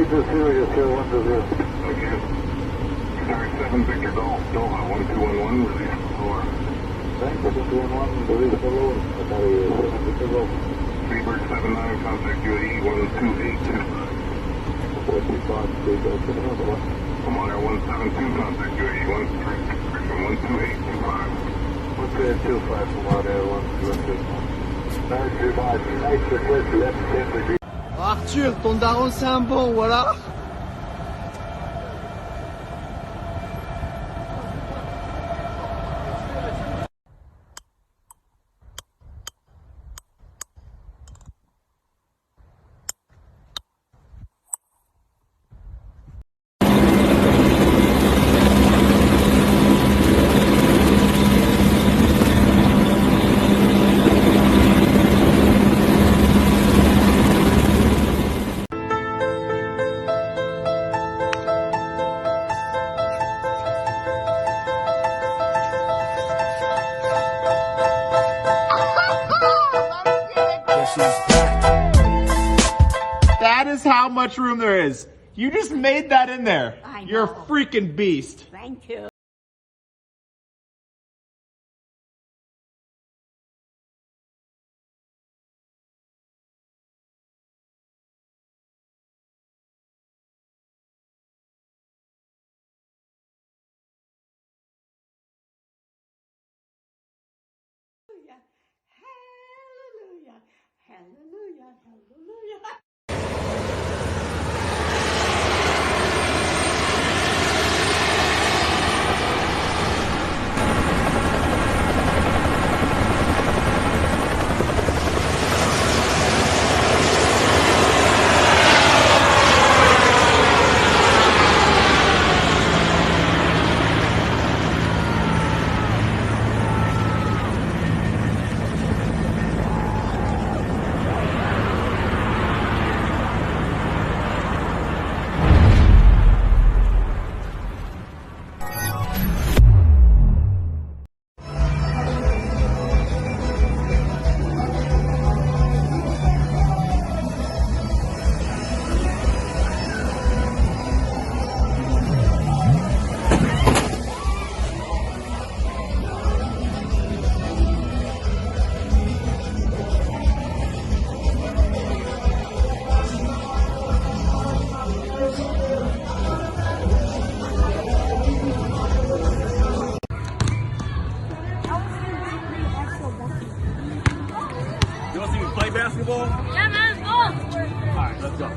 serious here, 120. Okay. Sorry, 7 Victor Golf, Doha, 1211, release the floor. Thanks, 211, release the load. Sorry, 7 Victor Golf. Freebird 79, contact UAE 12825. 45, take out to another one. I'm on air 172, contact UAE 12825. 125 from out there, 125. Nice revive, nice request, left 10 degrees. Arthur, ton daron c'est un bon, voilà. That is how much room there is. You just made that in there. I know. You're a freaking beast. Thank you. Hallelujah, hallelujah, hallelujah. You want to see me play basketball? Yeah, man, let's go. All right, let's go.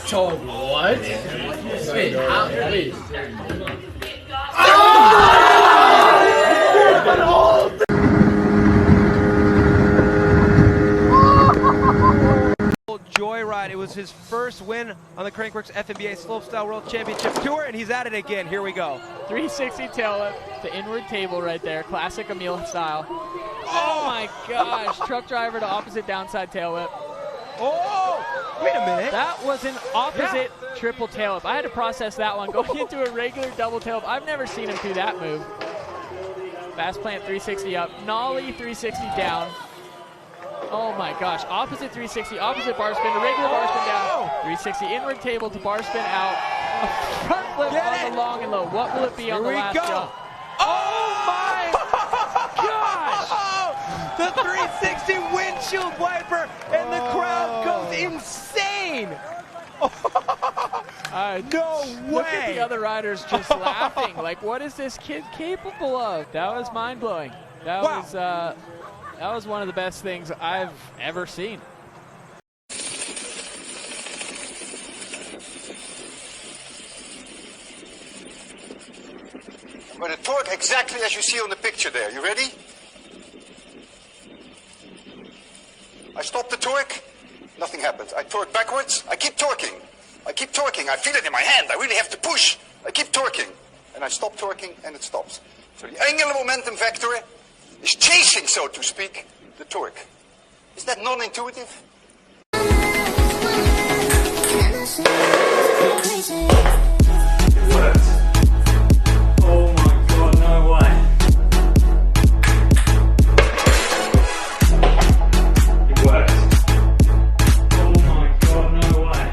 So what? Wait, wait. Joyride. It was was his first win on the Crankworx FMBA Slopestyle World Championship Tour, and he's at it again. Here we go. 360 tail whip, the inward table right there, classic Emil style. Oh my gosh, truck driver to opposite downside tail whip. Oh, wait a minute. That was an opposite triple tail whip. I had to process that one, going into a regular double tail whip. I've never seen him do that move. Fast plant 360 up, nollie 360 down. Oh my gosh, opposite 360, opposite bar spin, a regular bar spin down, 360 inward table to bar spin out, a front flip on the long and low. What will it be on the last jump? Oh my gosh! The 360 windshield wiper, and the crowd goes insane! No way! Look at the other riders just laughing. Like, what is this kid capable of? That was mind-blowing. That was one of the best things I've ever seen. I'm going to torque exactly as you see on the picture there. You ready? I stop the torque, nothing happens. I torque backwards, I keep torquing. I keep torquing, I feel it in my hand, I really have to push. I keep torquing, and I stop torquing, and it stops. So the angular momentum vector is chasing, so to speak, the torque. Is that non-intuitive? Oh my god, no way. It worked. Oh my god, no way.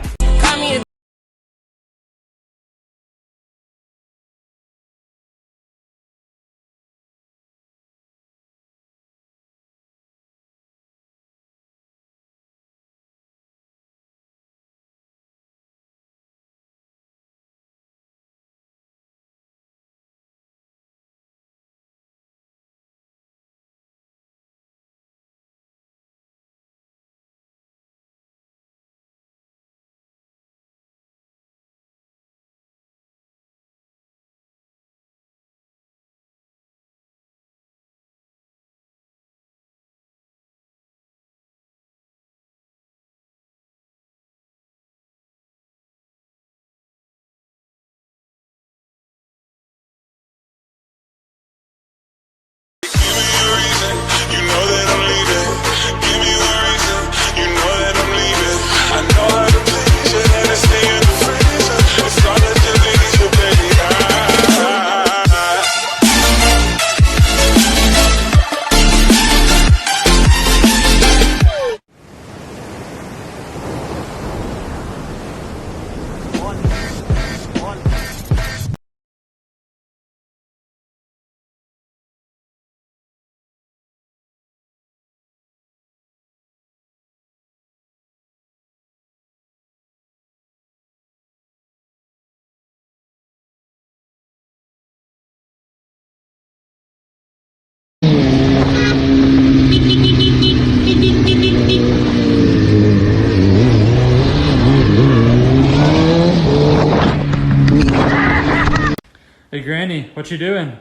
Hey Granny, what you doing?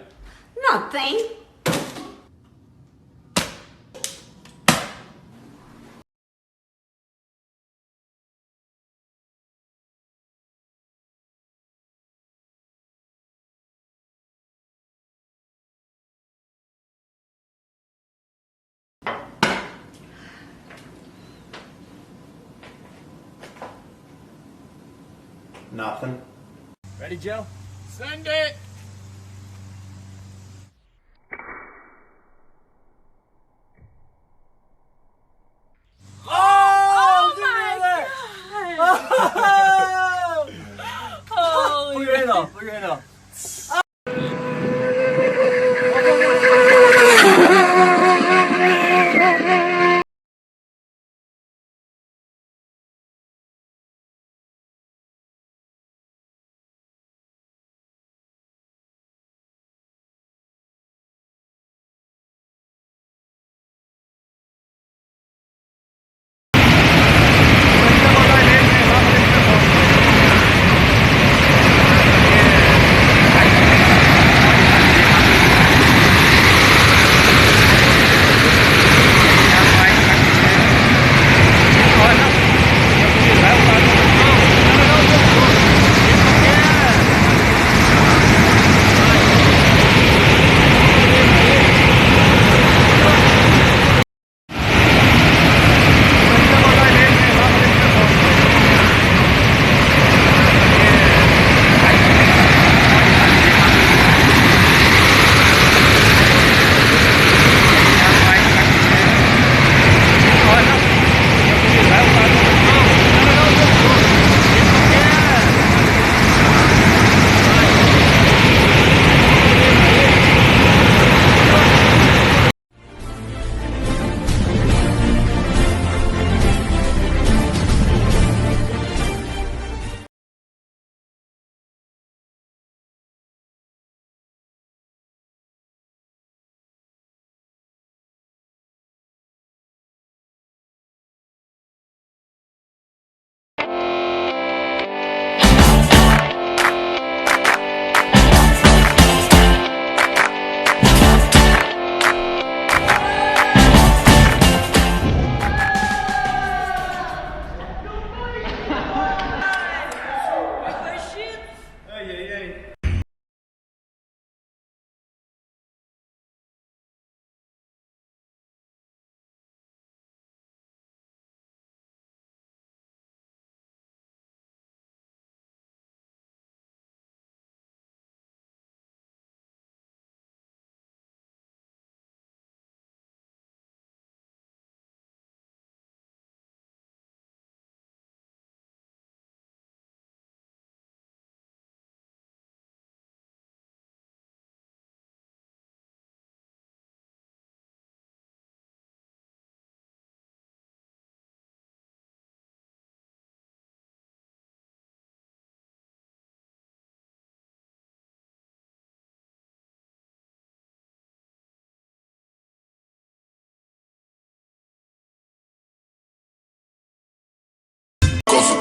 Nothing. Nothing. Ready, Joe? Send it! Look at it up. Look at it up.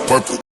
Work it.